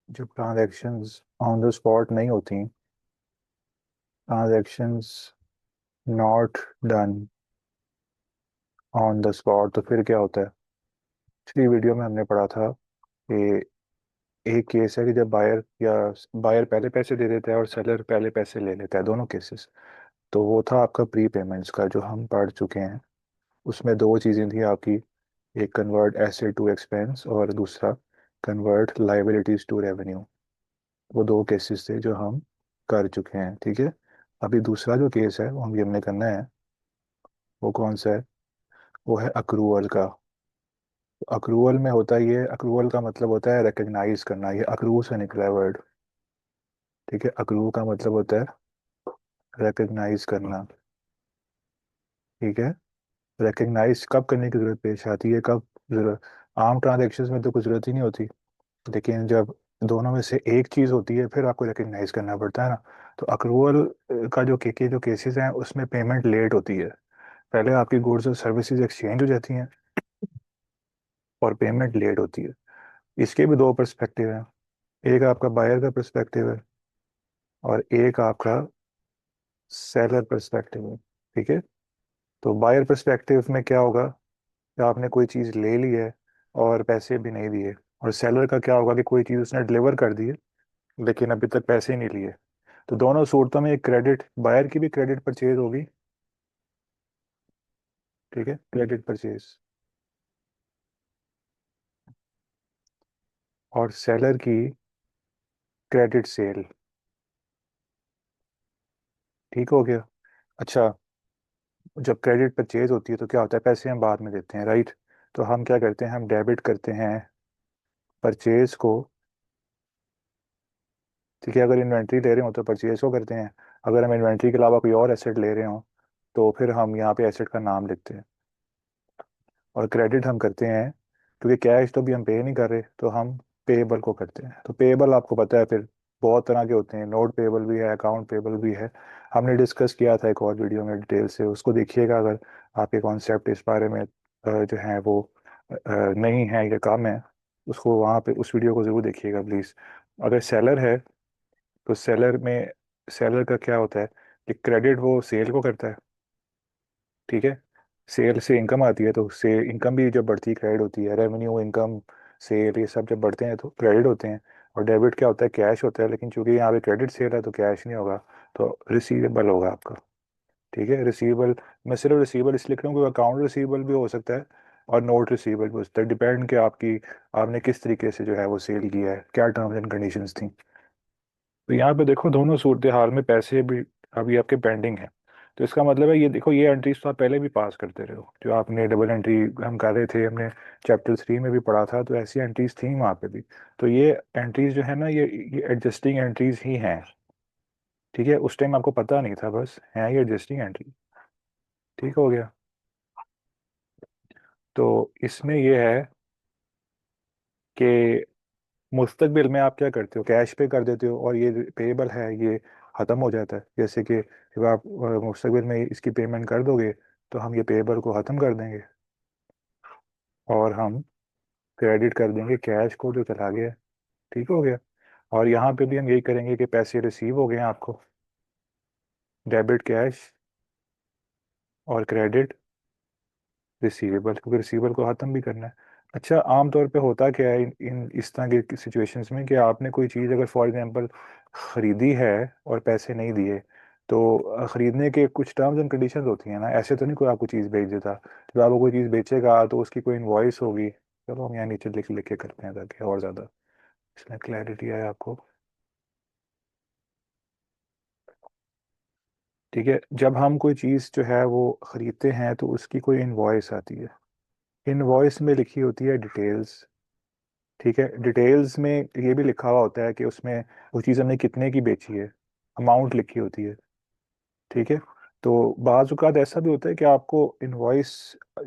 जो transactions on the spot नहीं होती, transactions not done on the spot, तो फिर क्या होता है? पिछली वीडियो में हमने पढ़ा था कि एक केस है कि जब बायर पहले पैसे दे देता है और सेलर पहले पैसे ले लेता है, दोनों केसेस। तो वो था आपका प्री पेमेंट्स का जो हम पढ़ चुके हैं। उसमें दो चीज़ें थी आपकी, एक कन्वर्ट एसेट टू एक्सपेंस और दूसरा कन्वर्ट लाइबिलिटीज टू रेवेन्यू। वो दो केसेस थे जो हम कर चुके हैं, ठीक है। अभी दूसरा जो केस है वो हमने करना है, वो कौन सा है? वो है अक्रूवल का। अक्रूवल में होता है, ये अक्रूवल का मतलब होता है रिकग्नाइज करना, ये अक्रू से निकला है वर्ड। ठीक है, अक्रू का मतलब होता है रिकग्नाइज करना। ठीक है। रिकग्नाइज कब करने की जरूरत पेश आती है, कब जरूरत? आम ट्रांजेक्शन में तो कुछ जरूरत ही नहीं होती, लेकिन जब दोनों में से एक चीज होती है फिर आपको रिकग्नाइज करना पड़ता है ना। तो अक्रूवल का जो केसेस हैं उसमें पेमेंट लेट होती है। पहले आपकी गुड्स और सर्विसेज एक्सचेंज हो जाती हैं और पेमेंट लेट होती है। इसके भी दो पर्सपेक्टिव हैं, एक आपका बायर का पर्सपेक्टिव है और एक आपका सेलर पर्सपेक्टिव है। ठीक है। तो बायर पर्सपेक्टिव में क्या होगा कि आपने कोई चीज़ ले ली है और पैसे भी नहीं दिए, और सेलर का क्या होगा कि कोई चीज़ उसने डिलीवर कर दी है लेकिन अभी तक पैसे नहीं लिए। तो दोनों सूरतों में एक क्रेडिट, बायर की भी क्रेडिट परचेज होगी। ठीक है, क्रेडिट परचेज। और सेलर की क्रेडिट सेल। ठीक हो गया। अच्छा, जब क्रेडिट परचेज होती है तो क्या होता है, पैसे हम बाद में देते हैं, राइट? तो हम क्या करते हैं, हम डेबिट करते हैं परचेज को। ठीक है, अगर इन्वेंट्री ले रहे हो तो परचेज को करते हैं। अगर हम इन्वेंट्री के अलावा कोई और एसेट ले रहे हो तो फिर हम यहाँ पे एसेट का नाम लिखते हैं। और क्रेडिट हम करते हैं क्योंकि कैश तो भी हम पे नहीं कर रहे, तो हम पेएबल को करते हैं। तो पेएबल आपको पता है फिर बहुत तरह के होते हैं, नोट पेएबल भी है, अकाउंट पेएबल भी है। हमने डिस्कस किया था एक और वीडियो में डिटेल से, उसको देखिएगा अगर आपके कॉन्सेप्ट इस बारे में जो है वो नहीं है या कम है। उसको वहाँ पे उस वीडियो को ज़रूर देखिएगा प्लीज़। अगर सेलर है तो सेलर का क्या होता है कि क्रेडिट वो सेल को करता है। ठीक है। सेल से इनकम आती है तो से इनकम भी जब बढ़ती है क्रेडिट होती है, रेवेन्यू, इनकम, सेल, ये सब जब बढ़ते हैं तो क्रेडिट होते हैं। और डेबिट क्या होता है, कैश होता है, लेकिन चूंकि यहाँ पे क्रेडिट सेल है तो कैश नहीं होगा, तो रिसीवेबल होगा आपका। ठीक है, रिसीवेबल। मैं सिर्फ रिसीवेबल इसलिए लिख रहा हूँ क्योंकि अकाउंट रिसीवेबल भी हो सकता है और नोट रिसीवेबल भी हो सकता है, डिपेंड कि आपने किस तरीके से जो है वो सेल किया है, क्या टर्म्स एंड कंडीशंस थी। तो यहाँ पे देखो दोनों सूरत हाल में पैसे भी अभी आपके पेंडिंग है। तो इसका मतलब है, ये देखो ये एंट्रीज तो आप पहले भी पास करते रहे हो, जो आपने डबल एंट्री हम कर रहे थे, हमने चैप्टर 3 में भी पढ़ा था, तो ऐसी एंट्रीज थी वहाँ पे भी। तो ये एंट्रीज जो है ना, ये एडजस्टिंग एंट्रीज ही हैं। ठीक है, उस टाइम आपको पता नहीं था, बस है ये एडजस्टिंग एंट्री। ठीक हो गया। तो इसमें ये है कि मुस्तकबिल में आप क्या करते हो, कैश पे कर देते हो और ये पेएबल है ये ख़त्म हो जाता है। जैसे कि जब आप मुस्तकबिल में इसकी पेमेंट कर दोगे तो हम ये पेएबल को ख़त्म कर देंगे और हम क्रेडिट कर देंगे कैश को जो चला गया। ठीक हो गया। और यहाँ पे भी हम यही करेंगे कि पैसे रिसीव हो गए हैं आपको, डेबिट कैश और क्रेडिट रिसीवेबल, क्योंकि रिसीवेबल को ख़त्म भी करना है। अच्छा, आमतौर पे होता क्या है इन इस तरह की सिचुएशंस में कि आपने कोई चीज़ अगर फॉर एग्जांपल ख़रीदी है और पैसे नहीं दिए, तो ख़रीदने के कुछ टर्म्स एंड कंडीशंस होती हैं ना, ऐसे तो नहीं कोई आपको चीज़ बेच देता। जब आपको कोई चीज़ बेचेगा तो उसकी कोई इनवॉइस होगी। चलो हम यहाँ नीचे लिख लिख के करते हैं ताकि और ज़्यादा इसमें क्लैरिटी आए आपको। ठीक है, जब हम कोई चीज़ जो है वो ख़रीदते हैं तो उसकी कोई इनवॉइस आती है। इनवॉइस में लिखी होती है डिटेल्स। ठीक है, डिटेल्स में ये भी लिखा हुआ होता है कि उसमें वो चीज़ हमने कितने की बेची है, अमाउंट लिखी होती है। ठीक है। तो बाज़ औक़ात ऐसा भी होता है कि आपको इनवॉइस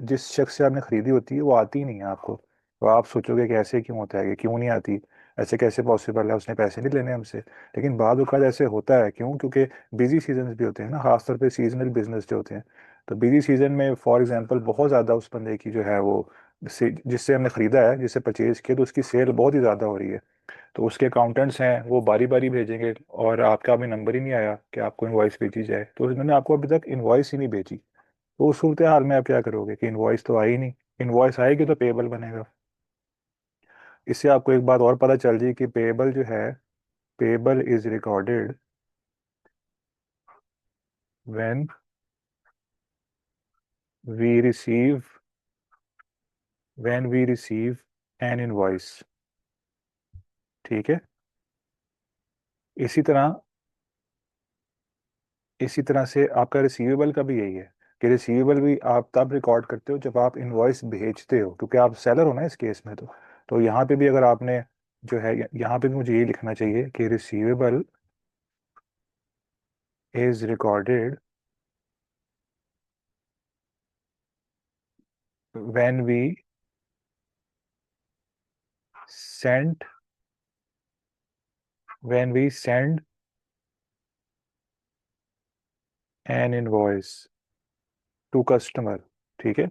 जिस शख्स से आपने ख़रीदी होती है वो आती नहीं है आपको, तो आप सोचोगे कि ऐसे क्यों होता है, कि क्यों नहीं आती, ऐसे कैसे पॉसिबल है, उसने पैसे नहीं लेने हमसे। लेकिन बाज़ औक़ात ऐसे होता है, क्यों? क्योंकि बिजी सीजन भी होते हैं ना, खासतौर पे सीजनल बिजनेस जो होते हैं। तो बिजी सीजन में फॉर एग्जांपल बहुत ज़्यादा उस बंदे की जो है वो जिससे हमने ख़रीदा है, जिससे परचेज किया, तो उसकी सेल बहुत ही ज़्यादा हो रही है। तो उसके अकाउंटेंट्स हैं, वो बारी बारी भेजेंगे, और आपका अभी नंबर ही नहीं आया कि आपको इनवॉइस भेजी जाए, तो उन्होंने आपको अभी तक इनवॉइस ही नहीं भेजी। तो उस सूरत हाल में आप क्या करोगे कि इनवॉइस तो आई नहीं। इनवॉइस आएगी तो पेबल बनेगा। इससे आपको एक बात और पता चल जाए कि पेबल जो है, payable is recorded when we receive when we receive an invoice. ठीक है। इसी तरह इसी तरह से आपका रिसीवेबल का भी यही है कि रिसीवेबल भी आप तब रिकॉर्ड करते हो जब आप इनवॉइस भेजते हो, क्योंकि आप सेलर हो ना इस केस में। तो यहाँ पे भी अगर आपने जो है, यहाँ पे भी मुझे ये लिखना चाहिए कि receivable is recorded when we send when we send an invoice to customer. ठीक है।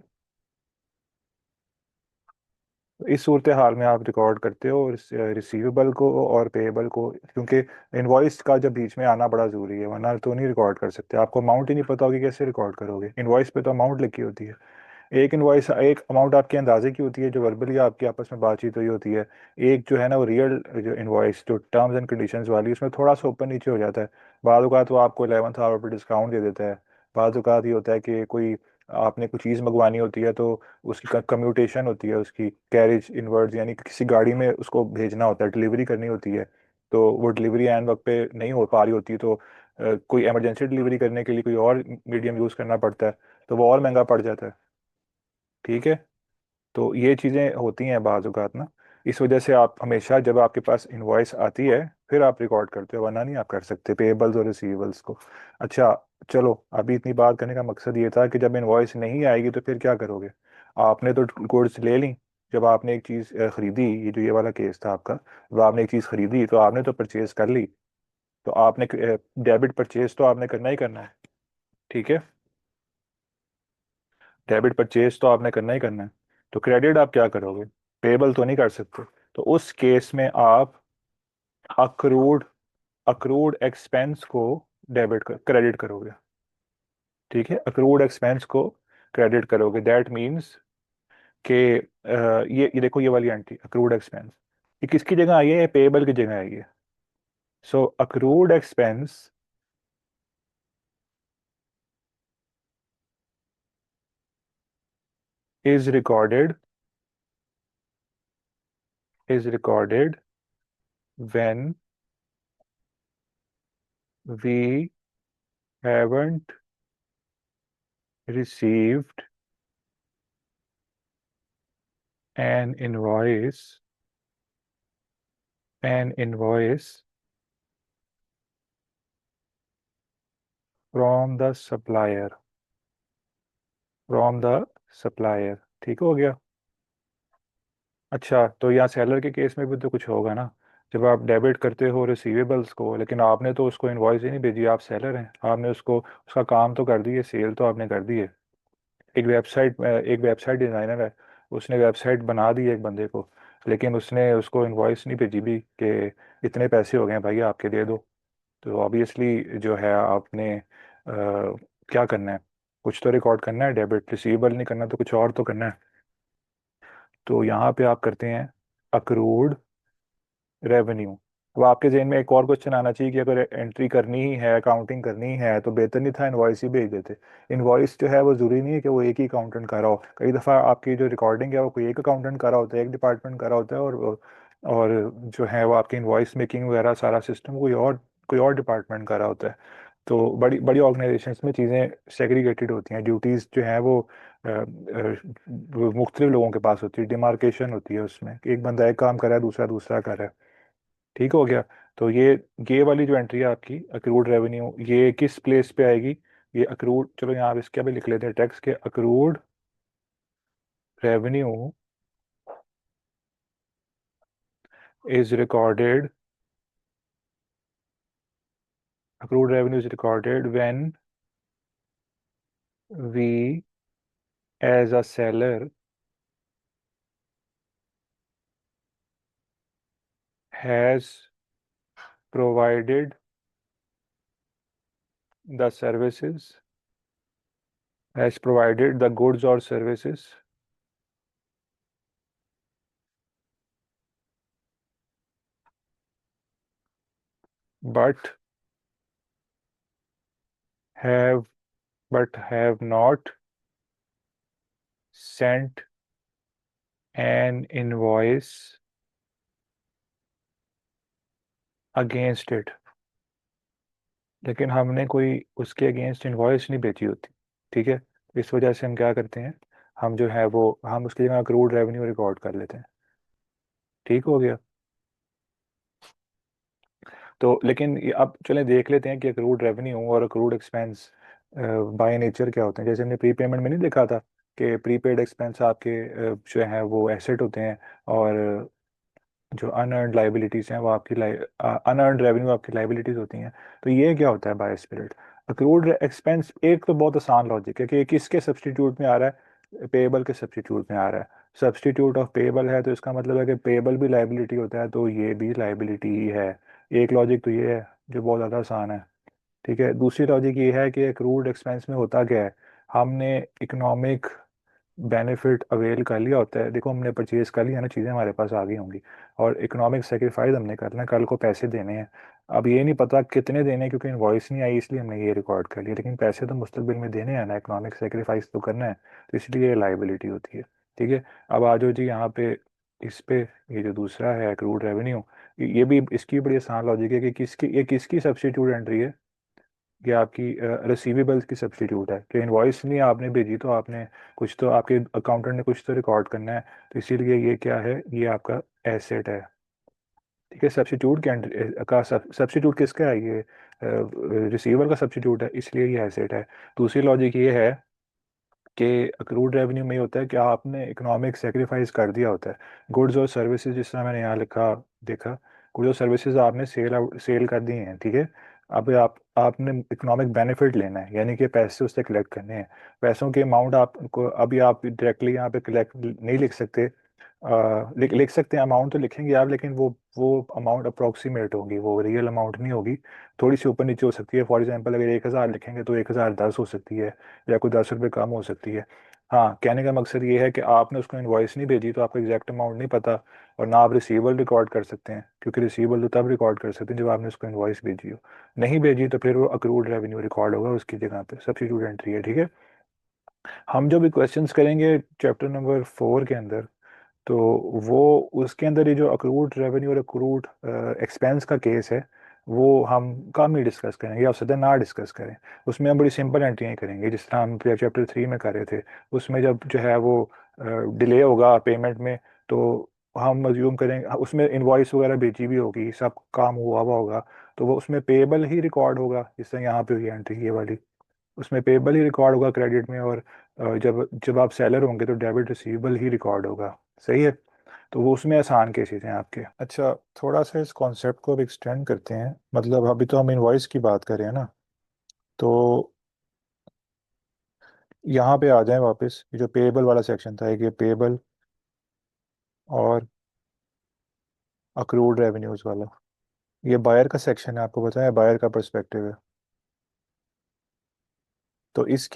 इस सूरत हाल में आप रिकॉर्ड करते हो रिसीवेबल को और पेएबल को, क्योंकि इनवॉइस का जब बीच में आना बड़ा ज़रूरी है, वरना तो नहीं रिकॉर्ड कर सकते। आपको अमाउंट ही नहीं पता होगी, कैसे रिकॉर्ड करोगे? इनवॉइस पे तो अमाउंट लिखी होती है। एक इनवॉइस, एक अमाउंट आपके अंदाजे की होती है जो वर्बली आपकी आपस में बातचीत हुई होती है। एक जो है ना वो रियल जो इनवॉइस, जो टर्म्स एंड कंडीशंस वाली, उसमें थोड़ा सा ऊपर नीचे हो जाता है। बाद औक़ात वो आपको 11th आवर पर डिस्काउंट दे देता है। बाद औक़ात ये होता है कि कोई आपने कोई चीज़ मंगवानी होती है, तो उसकी कम्यूटेशन होती है, उसकी कैरेज इनवर्ड्स, यानी कि किसी गाड़ी में उसको भेजना होता है, डिलीवरी करनी होती है। तो वो डिलीवरी एंड वक्त पे नहीं हो पा रही होती, तो कोई इमरजेंसी डिलीवरी करने के लिए कोई और मीडियम यूज़ करना पड़ता है, तो वो और महंगा पड़ जाता है। ठीक है। तो ये चीज़ें होती हैं बाज़ औक़ात ना। इस वजह से आप हमेशा जब आपके पास इनवॉइस आती है फिर आप रिकॉर्ड करते हो, वरना नहीं आप कर सकते पेएबल्स और रिसीवेबल्स को। अच्छा, चलो, अभी इतनी बात करने का मकसद ये था कि जब इनवॉइस नहीं आएगी तो फिर क्या करोगे? आपने तो गुड्स ले ली। जब आपने एक चीज़ ख़रीदी, ये जो ये वाला केस था आपका, जब आपने एक चीज़ ख़रीदी तो आपने तो परचेज़ कर ली। तो आपने डेबिट परचेज़ तो आपने करना ही करना है। ठीक है। डेबिट परचेज तो आपने करना ही करना है। तो क्रेडिट आप क्या करोगे? पेबल तो नहीं कर सकते। तो उस केस में आप अक्रूड अक्रूड एक्सपेंस को क्रेडिट करोगे। ठीक है। अक्रूड एक्सपेंस को क्रेडिट करोगे। दैट मीन्स कि ये देखो, ये वाली एंट्री अक्रूड एक्सपेंस, ये किसकी जगह आई है? ये पेबल की जगह आई है। So accrued expense is recorded is recorded when we haven't received an invoice from the supplier from the supplier। ठीक हो गया। अच्छा, तो यहाँ सेलर के केस में भी तो कुछ होगा ना। जब आप डेबिट करते हो रिसीवेबल्स को, लेकिन आपने तो उसको इनवॉइस ही नहीं भेजी, आप सेलर हैं, आपने उसको उसका काम तो कर दिए, सेल तो आपने कर दी है। एक वेबसाइट डिज़ाइनर है, उसने वेबसाइट बना दी है एक बंदे को, लेकिन उसने उसको इनवॉइस नहीं भेजी भी कि इतने पैसे हो गए हैं भाई, आपके दे दो। तो ऑब्वियसली जो है आपने क्या करना है? कुछ तो रिकॉर्ड करना है, डेबिट रिसीवेबल नहीं करना तो कुछ और तो करना है। तो यहाँ पे आप करते हैं अक्रूड रेवेन्यू। अब आपके जहन में एक और क्वेश्चन आना चाहिए कि अगर एंट्री करनी ही है, अकाउंटिंग करनी ही है, तो बेहतर नहीं था इनवॉइस ही भेज देते? इनवॉइस जो है वो ज़रूरी नहीं है कि वो एक ही अकाउंटेंट कर रहा हो। कई दफ़ा आपकी जो रिकॉर्डिंग है वो कोई एक अकाउंटेंट कर रहा होता है, एक डिपार्टमेंट कर रहा होता है, और जो है वो आपकी इनवॉइस मेकिंग वगैरह सारा सिस्टम कोई और डिपार्टमेंट कर रहा होता है। तो बड़ी बड़ी ऑर्गेनाइजेशंस में चीज़ें सेग्रीगेटेड होती हैं, ड्यूटीज़ जो हैं वो मुख्तलिफ लोगों के पास होती है, डिमार्केशन होती है उसमें कि एक बंदा एक काम कर रहा है, दूसरा दूसरा कर रहा है। ठीक हो गया। तो ये वाली जो एंट्री है आपकी अक्रूड रेवेन्यू, ये किस प्लेस पे आएगी? ये अक्रूड, चलो यहाँ इसके भी लिख लेते हैं टैक्स के accrued revenue is recorded accrued revenue is recorded when we as a seller has provided the services, has provided the goods or services, but have have not sent an invoice against it। लेकिन हमने कोई उसके against invoice नहीं भेजी होती। ठीक है, इस वजह से हम क्या करते हैं, हम जो है वो हम उसकी जगह अक्रूड रेवेन्यू रिकॉर्ड कर लेते हैं। ठीक हो गया। तो लेकिन अब चलें देख लेते हैं कि अक्रूड रेवेन्यू और अक्रूड एक्सपेंस बाय नेचर क्या होते हैं। जैसे हमने प्री पेमेंट में नहीं देखा था कि प्रीपेड एक्सपेंस आपके जो है वो एसेट होते हैं, और जो अनअर्नड लाइबिलिटीज हैं वो आपकी अनअर्नड रेवेन्यू आपकी लाइबिलिटीज होती हैं। तो ये क्या होता है बाय स्पिरिट अक्रूड एक्सपेंस? एक तो बहुत आसान लॉजिक है कि ये किसके सब्स्टिट्यूट में आ रहा है, पेबल के सब्स्टिट्यूट में आ रहा है। सब्स्टिट्यूट ऑफ पेबल है तो इसका मतलब है कि पेबल भी लाइबिलिटी होता है, तो ये भी लाइबिलिटी ही है। एक लॉजिक तो ये है जो बहुत ज़्यादा आसान है। ठीक है, दूसरी लॉजिक ये है कि अक्रूड एक्सपेंस में होता क्या है, हमने इकोनॉमिक बेनिफिट अवेल कर लिया होता है। देखो हमने परचेज कर लिया ना, चीज़ें हमारे पास आ गई होंगी, और इकोनॉमिक सेक्रीफाइस हमने करना है, कल को पैसे देने हैं। अब ये नहीं पता कितने देने हैं क्योंकि इनवॉइस नहीं आई, इसलिए हमने ये रिकॉर्ड कर लिया, लेकिन पैसे तो मुस्तकबिल में देने हैं ना, इकोनॉमिक सेक्रीफाइस तो करना है, तो इसलिए ये लाइबिलिटी होती है। ठीक है, अब आ जाओ जी यहाँ पे, इस पे ये जो दूसरा है एक्रूड रेवेन्यू, ये भी इसकी बड़ी आसान लॉजिक है कि किसकी ये किसकी सब्स्टिट्यूट एंट्री है, ये आपकी रिसीवेबल्स की सब्स्टिट्यूट है। कि इनवॉइस नहीं आपने भेजी तो आपने कुछ तो आपके अकाउंटेंट ने कुछ तो रिकॉर्ड करना है, तो इसीलिए ये क्या है, ये आपका एसेट है। ठीक है, सब्स्टिट्यूट का सब्स्टिट्यूट किसका है, ये रिसीवर का सब्स्टिट्यूट है, इसलिए ये एसेट है। दूसरी लॉजिक ये है कि अक्रूड रेवेन्यू में ये होता है कि आपने इकोनॉमिक सेक्रीफाइस कर दिया होता है। गुड्स और सर्विसेज, जिस तरह मैंने यहाँ लिखा देखा, गुड्स और सर्विसेज आपने सेल कर दी हैं। ठीक है, अब आपने इकोनॉमिक बेनिफिट लेना है, यानी कि पैसे उससे कलेक्ट करने हैं। पैसों के अमाउंट आपको अभी आप डायरेक्टली यहाँ पे कलेक्ट नहीं लिख सकते। लिख सकते हैं, अमाउंट तो लिखेंगे आप, लेकिन वो अमाउंट अप्रोक्सीमेट होगी, वो रियल अमाउंट नहीं होगी, थोड़ी सी ऊपर नीचे हो सकती है। फॉर एग्जांपल अगर 1,000 लिखेंगे तो 1,010 हो सकती है, या कोई 10 रुपये कम हो सकती है। हाँ, कहने का मकसद ये है कि आपने उसको इनवॉइस नहीं भेजी तो आपको एग्जैक्ट अमाउंट नहीं पता, और ना आप रिसीवल रिकॉर्ड कर सकते हैं, क्योंकि रिसीवल तो तब रिकॉर्ड कर सकते हैं जब आपने उसको इनवॉइस भेजी हो। नहीं भेजी तो फिर वो अक्रूड रेवेन्यू रिकॉर्ड होगा उसकी जगह पे, सब्स्टिट्यूट एंट्री है। ठीक है, हम जो भी क्वेश्चंस करेंगे चैप्टर नंबर 4 के अंदर, तो वो उसके अंदर ये जो अक्रूड रेवेन्यू और अक्रूड एक्सपेंस का केस है, वो हम कम ही डिस्कस करेंगे, या सदन ना डिस्कस करें। उसमें हम बड़ी सिंपल एंट्रियाँ करेंगे, जिस तरह हम चैप्टर 3 में कर रहे थे। उसमें जब जो है वो डिले होगा पेमेंट में, तो हम अज्यूम करेंगे उसमें इनवॉइस वगैरह भेजी भी होगी, सब काम हुआ होगा, तो वो उसमें पेबल ही रिकॉर्ड होगा, जिस तरह यहाँ पे हुई एंट्री ये वाली, उसमें पेबल ही रिकॉर्ड होगा क्रेडिट में, और जब जब आप सेलर होंगे तो डेबिट रिसीवेबल ही रिकॉर्ड होगा। सही है, तो वो उसमें आसान केसेस हैं आपके। अच्छा, थोड़ा सा इस कॉन्सेप्ट को अब एक्सटेंड करते हैं, मतलब अभी तो हम इनवॉइस की बात करें ना, तो यहाँ पे आ जाएं वापस, ये जो पेबल वाला सेक्शन था, एक ये पेबल और अक्रूड रेवेन्यूज वाला, ये बायर का सेक्शन है, आपको पता है बायर का पर्सपेक्टिव है। तो इस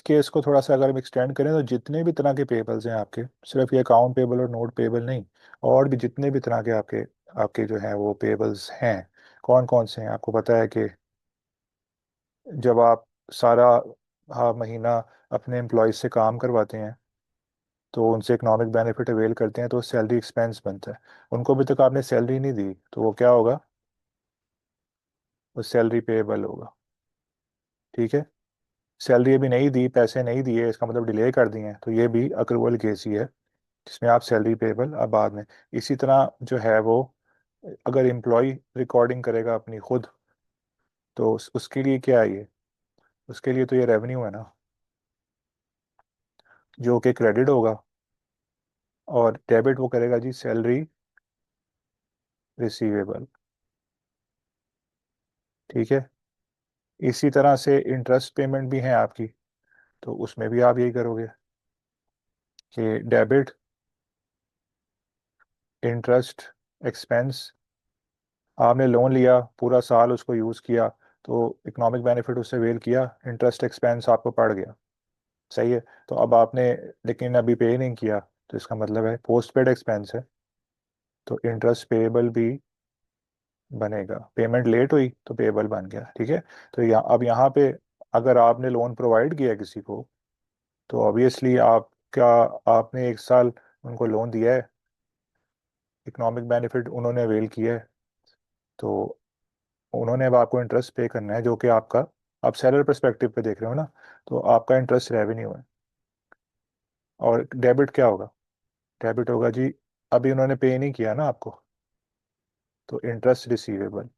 केस को थोड़ा सा अगर हम एक्सटेंड करें, तो जितने भी तरह के पेबल्स हैं आपके, सिर्फ ये अकाउंट पेबल और नोट पेबल नहीं, और भी जितने भी तरह के आपके आपके जो हैं वो पेबल्स हैं, कौन कौन से हैं आपको पता है कि जब आप सारा हाँ महीना अपने एम्प्लॉयज से काम करवाते हैं, तो उनसे इकोनॉमिक बेनिफिट अवेल करते हैं, तो सैलरी एक्सपेंस बनता है। उनको अभी तक आपने सैलरी नहीं दी, तो वो क्या होगा, वो सैलरी पेएबल होगा। ठीक है, सैलरी अभी नहीं दी, पैसे नहीं दिए, इसका मतलब डिले कर दिए हैं, तो ये भी अक्रूवल केस ही है, जिसमें आप सैलरी पेएबल अब बाद में। इसी तरह जो है वो, अगर एम्प्लॉय रिकॉर्डिंग करेगा अपनी खुद, तो उसके लिए क्या है ये, उसके लिए तो ये रेवेन्यू है ना, जो कि क्रेडिट होगा, और डेबिट वो करेगा जी सैलरी रिसीवेबल। ठीक है, इसी तरह से इंटरेस्ट पेमेंट भी है आपकी, तो उसमें भी आप यही करोगे कि डेबिट इंटरेस्ट एक्सपेंस आपने लोन लिया, पूरा साल उसको यूज़ किया, तो इकोनॉमिक बेनिफिट उससे वेल किया, इंटरेस्ट एक्सपेंस आपको पड़ गया। सही है। तो अब आपने लेकिन अभी पे नहीं किया, तो इसका मतलब है पोस्ट पेड एक्सपेंस है, तो इंटरेस्ट पेएबल भी बनेगा। पेमेंट लेट हुई तो पेएबल बन गया, ठीक है। तो अब यहाँ पे अगर आपने लोन प्रोवाइड किया किसी को, तो ऑब्वियसली आप क्या, आपने एक साल उनको लोन दिया है, इकोनॉमिक बेनिफिट उन्होंने अवेल किया है, तो उन्होंने अब आपको इंटरेस्ट पे करना है, जो कि आपका, आप सेलर परस्पेक्टिव पे देख रहे हो ना, तो आपका इंटरेस्ट रेवेन्यू है। और डेबिट क्या होगा? डेबिट होगा जी, अभी उन्होंने पे नहीं किया ना आपको, तो इंटरेस्ट रिसीवेबल।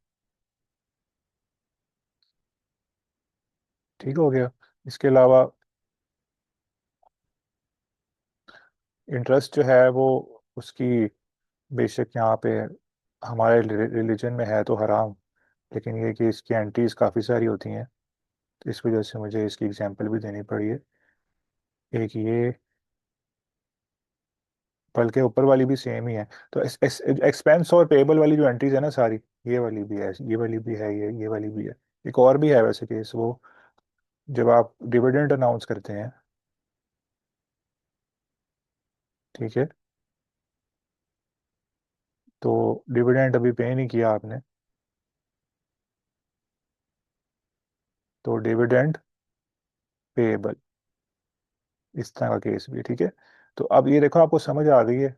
ठीक हो गया। इसके अलावा इंटरेस्ट जो है वो उसकी, बेशक यहाँ पे हमारे रिलीजन में है तो हराम, लेकिन ये कि इसकी एंटीज काफ़ी सारी होती हैं, तो इस वजह से मुझे इसकी एग्जांपल भी देनी पड़ी है। एक ये, बल्कि ऊपर वाली भी सेम ही है। तो एक्सपेंस और पेबल वाली जो एंट्रीज है ना सारी, ये वाली भी है, ये वाली भी है, ये वाली भी है। एक और भी है वैसे केस, वो जब आप डिविडेंड अनाउंस करते हैं, ठीक है, तो डिविडेंड अभी पे नहीं किया आपने, तो डिविडेंड पेएबल, इस तरह का केस भी है, ठीक है। तो अब ये देखो आपको समझ आ गई है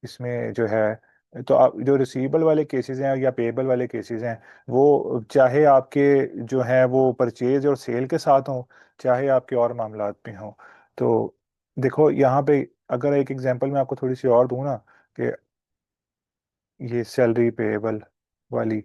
इसमें जो है। तो आप जो रिसीवेबल वाले केसेस हैं या पेएबल वाले केसेस हैं, वो चाहे आपके जो है वो परचेज और सेल के साथ हों, चाहे आपके और मामलात में हों। तो देखो यहाँ पे अगर एक एग्जांपल मैं आपको थोड़ी सी और दूँ ना, कि ये सैलरी पेएबल वाली,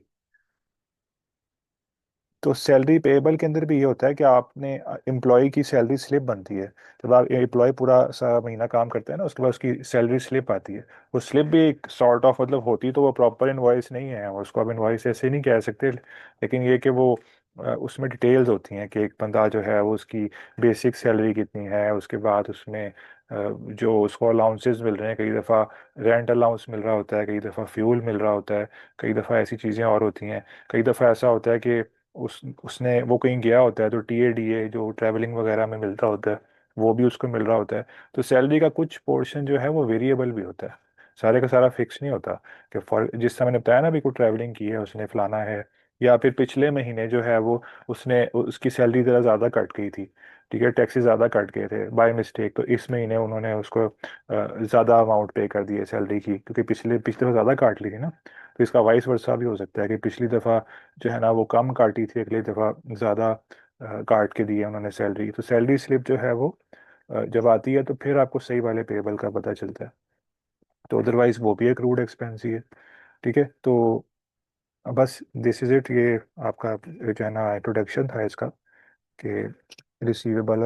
तो सैलरी पेएबल के अंदर भी ये होता है कि आपने एम्प्लॉय की सैलरी स्लिप बनती है। जब आप एम्प्लॉय पूरा सा महीना काम करते हैं ना, उसके बाद उसकी सैलरी स्लिप आती है। वो स्लिप भी एक सॉर्ट ऑफ मतलब होती, तो वो प्रॉपर इनवॉइस नहीं है, उसको आप इनवॉइस ऐसे नहीं कह सकते, लेकिन ये कि वो उसमें डिटेल्स होती हैं कि एक बंदा जो है वो उसकी बेसिक सैलरी कितनी है, उसके बाद उसमें जो उसको अलाउंसेस मिल रहे हैं, कई दफ़ा रेंट अलाउंस मिल रहा होता है, कई दफ़ा फ्यूल मिल रहा होता है, कई दफ़ा ऐसी चीज़ें और होती हैं। कई दफ़ा ऐसा होता है कि उसने वो कहीं गया होता है, तो TADA जो ट्रैवलिंग वगैरह में मिलता होता है, वो भी उसको मिल रहा होता है। तो सैलरी का कुछ पोर्शन जो है वो वेरिएबल भी होता है, सारे का सारा फिक्स नहीं होता। कि फॉर जिस समय मैंने बताया ना, अभी कोई ट्रैवलिंग की है उसने, फलाना है, या फिर पिछले महीने जो है वो उसने उसकी सैलरी ज़रा ज़्यादा कट गई थी, ठीक है, टैक्सेस ज़्यादा कट गए थे बाय मिस्टेक, तो इस महीने उन्होंने उसको ज़्यादा अमाउंट पे कर दिए सैलरी की, क्योंकि पिछले पिछले दफ़ा ज़्यादा काट ली थी ना। तो इसका वाइस वर्सा भी हो सकता है कि पिछली दफ़ा जो है ना वो कम काटी थी, अगली दफ़ा ज़्यादा काट के दिए उन्होंने सैलरी। तो सैलरी स्लिप जो है वो जब आती है, तो फिर आपको सही वाले पेबल का पता चलता है। तो अदरवाइज वो भी एक रूड एक्सपेंस ही है, ठीक है। तो बस दिस इज इट, ये आपका जो है ना इंट्रोडक्शन था इसका, कि रिसीवेबल